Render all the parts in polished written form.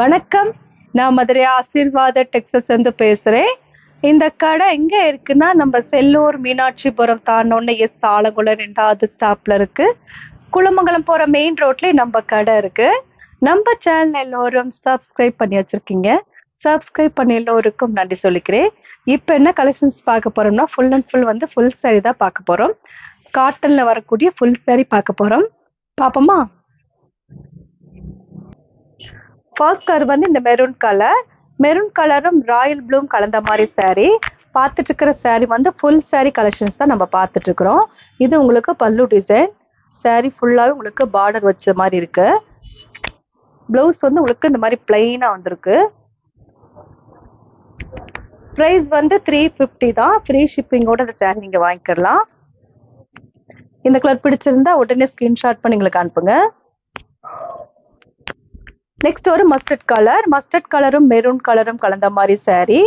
வணக்கம். நான் மதுரை ஆசீர்வாத டெக்ஸஸ் இருந்து பேசுறேன். இந்த கடை எங்க இருக்குன்னா, நம்ம செல்லூர் மீனாட்சிபுரம் தாண்டோன்னு ஆலங்குளம் 2வது ஸ்டாப்ல இருக்கு. குளமங்கலம் போற மெயின் ரோட்ல நம்ம கடை இருக்கு. நம்ம சேனல் எல்லோரும் சப்ஸ்கிரைப் பண்ணி வச்சிருக்கீங்க. சப்ஸ்கிரைப் பண்ணி எல்லோருக்கும் நன்றி சொல்லிக்கிறேன். இப்போ என்ன கலெக்ஷன்ஸ் பார்க்க போறோம்னா, ஃபுல் அண்ட் ஃபுல் வந்து ஃபுல் சாரி தான் பார்க்க போறோம். காட்டன்ல வரக்கூடிய ஃபுல் சாரி பார்க்க போறோம். பாப்போமா? ஃபர்ஸ்ட் கலர் வந்து இந்த மெரூன் கலரும் ராயல் ப்ளூம் கலந்த மாதிரி சாரி. பார்த்துட்டு இருக்கிற சாரி வந்து ஃபுல் சாரி கலெக்ஷன்ஸ் தான் நம்ம பார்த்துட்டு இருக்கிறோம். இது உங்களுக்கு பல்லு டிசைன். சாரி ஃபுல்லாகவே உங்களுக்கு பார்டர் வச்ச மாதிரி இருக்கு. பிளவுஸ் வந்து உங்களுக்கு இந்த மாதிரி பிளைனா வந்திருக்கு. ப்ரைஸ் வந்து 350 தான். ஃப்ரீ ஷிப்பிங்கோட இந்த சாரி நீங்க வாங்கிக்கலாம். இந்த கலர் பிடிச்சிருந்தா உடனே ஸ்கிரீன்ஷாட் பண்ணி எங்களுக்கு அனுப்புங்க. நெக்ஸ்ட் ஒரு மஸ்டர்ட் கலரும் மெரூன் கலரும் கலந்த மாதிரி சாரி.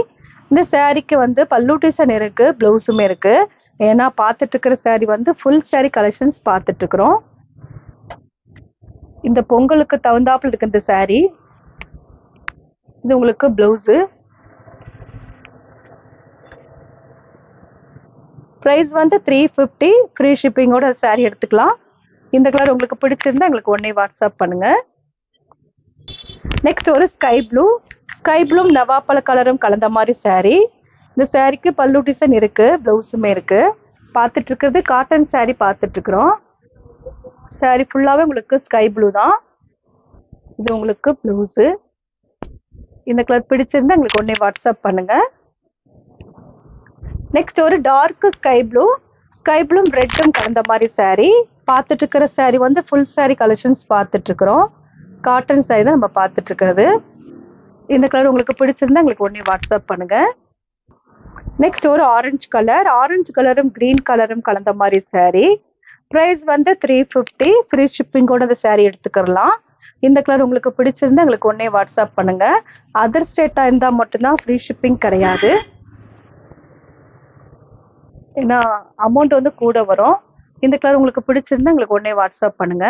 இந்த சாரிக்கு வந்து பல்லு டிசைன் இருக்கு, பிளவுஸுமே இருக்கு. ஏன்னா பார்த்துட்டு இருக்கிற சாரி வந்து ஃபுல் சாரி கலெக்ஷன்ஸ் பார்த்துட்டு இருக்கிறோம். இந்த பொங்கலுக்கு தகுந்தாப்புல இருக்கு இந்த சாரி. இது உங்களுக்கு பிளவுஸு. ப்ரைஸ் வந்து 350. ஃப்ரீ ஷிப்பிங்கோட சாரி எடுத்துக்கலாம். இந்த கலர் உங்களுக்கு பிடிச்சிருந்தா எங்களுக்கு உடனே வாட்ஸ்அப் பண்ணுங்க. நெக்ஸ்ட் ஒரு ஸ்கை ப்ளூ நவாப்பழ கலரும் கலந்த மாதிரி சாரி. இந்த சாரிக்கு பல்லு டிசைன் இருக்கு, பிளவுஸுமே இருக்கு. பார்த்துட்டு இருக்கிறது காட்டன் சாரி பார்த்துட்டு இருக்கிறோம். சாரி ஃபுல்லாவே உங்களுக்கு ஸ்கை ப்ளூ தான். இது உங்களுக்கு பிளவுஸு. இந்த கலர் பிடிச்சிருந்தா எங்களுக்கு உடனே வாட்ஸ்அப் பண்ணுங்க. நெக்ஸ்ட் ஒரு டார்க் ஸ்கை ப்ளூ ரெட்டும் கலந்த மாதிரி சாரி. பார்த்துட்டு இருக்கிற சாரி வந்து ஃபுல் சாரி கலெக்ஷன்ஸ் பார்த்துட்டு இருக்கிறோம். காட்டன் சாரி தான் நம்ம பார்த்துட்டு இருக்கிறது. இந்த கலர் உங்களுக்கு பிடிச்சிருந்தா எங்களுக்கு உடனே வாட்ஸ்அப் பண்ணுங்க. நெக்ஸ்ட் ஒரு ஆரஞ்சு கலரும் கிரீன் கலரும் கலந்த மாதிரி சாரி. ப்ரைஸ் வந்து 350. ஃப்ரீ ஷிப்பிங்கோட இந்த சாரி எடுத்துக்கலாம். இந்த கலர் உங்களுக்கு பிடிச்சிருந்தா எங்களுக்கு உடனே வாட்ஸ்அப் பண்ணுங்க. அதர் ஸ்டேட்டா இருந்தா மட்டும்தான் ஃப்ரீ ஷிப்பிங் கிடையாது. ஏன்னா அமௌண்ட் வந்து கூட வரும். இந்த கலர் உங்களுக்கு பிடிச்சிருந்தா எங்களுக்கு உடனே வாட்ஸ்அப் பண்ணுங்க.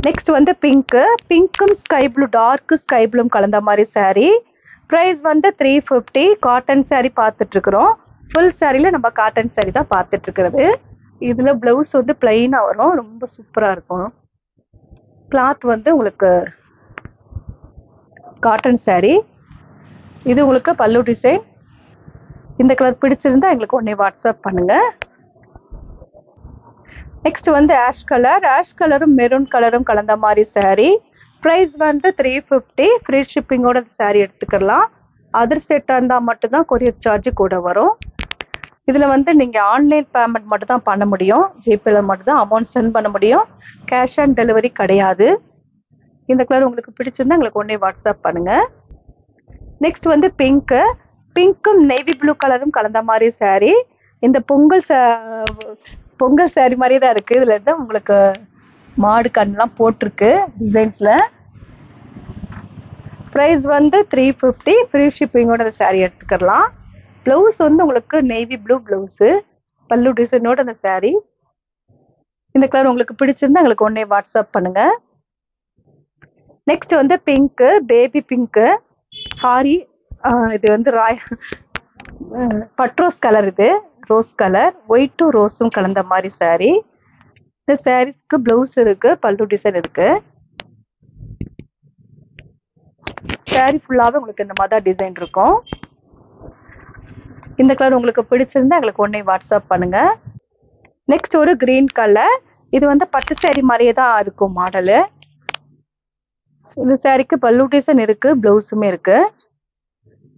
நெக்ஸ்ட் வந்து பிங்க்கும் டார்க் ஸ்கை ப்ளூ கலந்த மாதிரி சாரி. ப்ரைஸ் வந்து 350. காட்டன் சாரி பார்த்துட்டு இருக்கிறோம். ஃபுல் சாரியில நம்ம காட்டன் சாரி தான் பார்த்துட்டு இருக்கிறது. இதுல பிளவுஸ் வந்து பிளைனா வரும், ரொம்ப சூப்பரா இருக்கும். கிளாத் வந்து உங்களுக்கு காட்டன் சாரி. இது உங்களுக்கு பல்லு டிசைன். இந்த கலர் பிடிச்சிருந்தா எங்களுக்கு உடனே வாட்ஸ்அப் பண்ணுங்க. நெக்ஸ்ட் வந்து ஆஷ் கலரும் மெரூன் கலரும் கலந்த மாதிரி சாரி. ப்ரைஸ் வந்து 350. ஃப்ரீ ஷிப்பிங்கோட சாரி எடுத்துக்கலாம். அதர் ஸ்டேட்டா இருந்தா மட்டும்தான் கொரியர் சார்ஜ் கூட வரும். இதுல வந்து நீங்க ஆன்லைன் பேமெண்ட் மட்டும் தான் பண்ண முடியும். ஜிபேல மட்டும் தான் அமௌண்ட் சென்ட் பண்ண முடியும். கேஷ் ஆன் டெலிவரி கிடையாது. இந்த கலர் உங்களுக்கு பிடிச்சிருந்தா எங்களுக்கு உடனே வாட்ஸ்அப் பண்ணுங்க. நெக்ஸ்ட் வந்து பிங்க்கும் நேவி ப்ளூ கலரும் கலந்த மாதிரி சாரி. இந்த பொங்கல் சாரி மாதிரியே தான் இருக்கு. இதுல இருந்து உங்களுக்கு மாடு கண்ணெல்லாம் போட்டிருக்கு டிசைன்ஸ்ல. ப்ரைஸ் வந்து 350. ஃப்ரீ ஷிப்பிங்கோட அந்த சாரி எடுத்துக்கலாம். பிளவுஸ் வந்து உங்களுக்கு நேவி ப்ளூ பிளவுஸு, பல்லு டிசைனோட அந்த சாரி. இந்த கலர் உங்களுக்கு பிடிச்சிருந்தா எங்களுக்கு உடனே வாட்ஸ்அப் பண்ணுங்க. நெக்ஸ்ட் வந்து பேபி பிங்க்கு சாரி. இது வந்து பட்ரோஸ் கலர். இது ரோஸ் கலர், ஒயிட்டும் ரோஸும் கலந்த மாதிரி சாரி. இந்த சாரீஸ்க்கு பிளவுஸ் இருக்கு, பல்லு டிசைன் இருக்கு. சாரி ஃபுல்லாவே உங்களுக்கு இந்த மாதிரி டிசைன் இருக்கும். இந்த கலர் உங்களுக்கு பிடிச்சிருந்தா எங்களுக்கு உடனே வாட்ஸ்அப் பண்ணுங்க. நெக்ஸ்ட் ஒரு கிரீன் கலர். இது வந்து பட்டு சாரி மாதிரியே தான் இருக்கும் மாடலு. இந்த சாரிக்கு பல்லு டிசைன் இருக்கு, பிளவுஸுமே இருக்கு.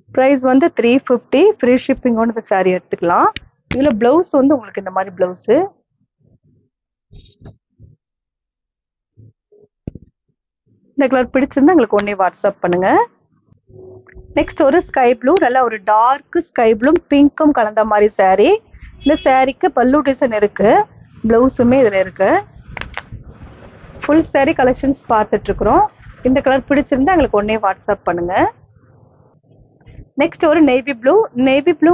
ப்ரைஸ் வந்து 350. ஃப்ரீ ஷிப்பிங்கோட இந்த சாரி எடுத்துக்கலாம். இதுல பிளவுஸ் வந்து உங்களுக்கு இந்த மாதிரி பிளவுஸு. இந்த கலர் பிடிச்சிருந்தா எங்களுக்கு உடனே வாட்ஸ்அப் பண்ணுங்க. நெக்ஸ்ட் ஒரு ஸ்கை ப்ளூ, நல்லா ஒரு டார்க் ஸ்கை ப்ளூ பிங்க்கும் கலந்த மாதிரி சாரி. இந்த சாரிக்கு பல்லு டிசைன் இருக்கு, பிளவுஸுமே இதுல இருக்கு. ஃபுல் சாரி கலெக்ஷன்ஸ் பார்த்துட்டு இருக்கிறோம். இந்த கலர் பிடிச்சிருந்தா எங்களுக்கு உடனே வாட்ஸ்அப் பண்ணுங்க. நெக்ஸ்ட் ஒரு நேவி ப்ளூ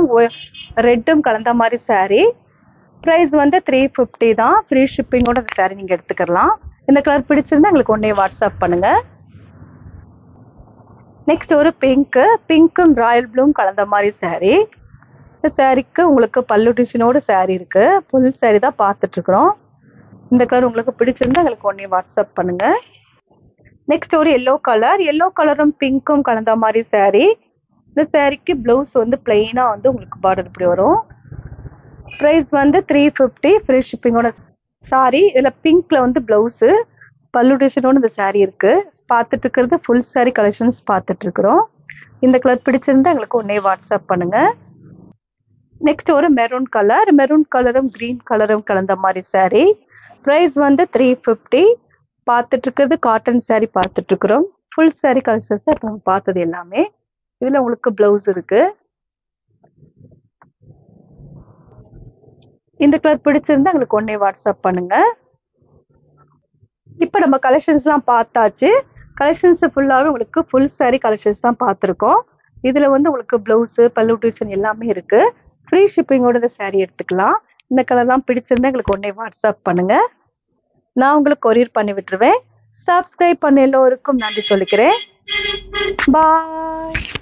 ரெட்டும் கலந்த மாதிரி சாரி. ப்ரைஸ் வந்து 350 தான். ஃப்ரீ ஷிப்பிங்கோட அந்த சாரி நீங்க எடுத்துக்கலாம். இந்த கலர் பிடிச்சிருந்தா எங்களுக்கு உடனே வாட்ஸ்அப் பண்ணுங்க. நெக்ஸ்ட் ஒரு பிங்க்கும் ராயல் ப்ளூம் கலந்த மாதிரி saree. இந்த சாரீக்கு உங்களுக்கு பல்லு டிசைனோட saree இருக்கு. ஃபுல் saree தான் பார்த்துட்டு இருக்கிறோம். இந்த கலர் உங்களுக்கு பிடிச்சிருந்தா எங்களுக்கு உடனே வாட்ஸ்அப் பண்ணுங்க. நெக்ஸ்ட் ஒரு எல்லோ கலரும் பிங்க்கும் கலந்த மாதிரி saree. இந்த சாரீக்கு பிளவுஸ் வந்து பிளெயினா வந்து உங்களுக்கு பார்டர் இப்படி வரும். பிரைஸ் வந்து 350 ஃப்ரீ ஷிப்பிங்கோட. சாரி இதுல பிங்க்ல வந்து பிளவுஸ் பல்லு டிசைனோட இந்த saree இருக்கு. பார்த்துட்டு இருக்கிறது ஃபுல் saree கலெக்ஷன்ஸ் பார்த்துட்டு இருக்கிறோம். இந்த கலர் பிடிச்சிருந்தா எங்களுக்கு உடனே வாட்ஸ்அப் பண்ணுங்க. நெக்ஸ்ட் ஒரு மெரூன் கலரும் கிரீன் கலரும் கலந்த மாதிரி saree. பிரைஸ் வந்து 350. பார்த்துட்டு இருக்கிறது காட்டன் saree பார்த்துட்டு இருக்கிறோம். ஃபுல் saree கலெக்ஷன்ஸ் தான் நம்ம பார்த்தது எல்லாமே. இதுல உங்களுக்கு பிளவுஸ் இருக்கு. இந்த கலர் பிடிச்சிருந்தா எங்களுக்கு உடனே வாட்ஸ்அப் பண்ணுங்க. இப்ப நம்ம கலெக்ஷன்ஸ்லாம் பார்த்தாச்சு. கலெக்ஷன்ஸ் ஃபுல்லாவே உங்களுக்கு ஃபுல் saree கலெக்ஷன்ஸ் தான் பார்த்துருக்கோம். இதுல வந்து உங்களுக்கு பிளவுஸ் பல்லு டிசைன் எல்லாமே இருக்கு. ஃப்ரீ ஷிப்பிங்கோட இந்த saree எடுத்துக்கலாம். இந்த கலர்லாம் பிடிச்சிருந்தா எங்களுக்கு உடனே வாட்ஸ்அப் பண்ணுங்க. நான் உங்களுக்கு கொரியர் பண்ணி விட்டுருவேன். சப்ஸ்கிரைப் பண்ண எல்லோருக்கும் நன்றி சொல்லிக்கிறேன். பாய்.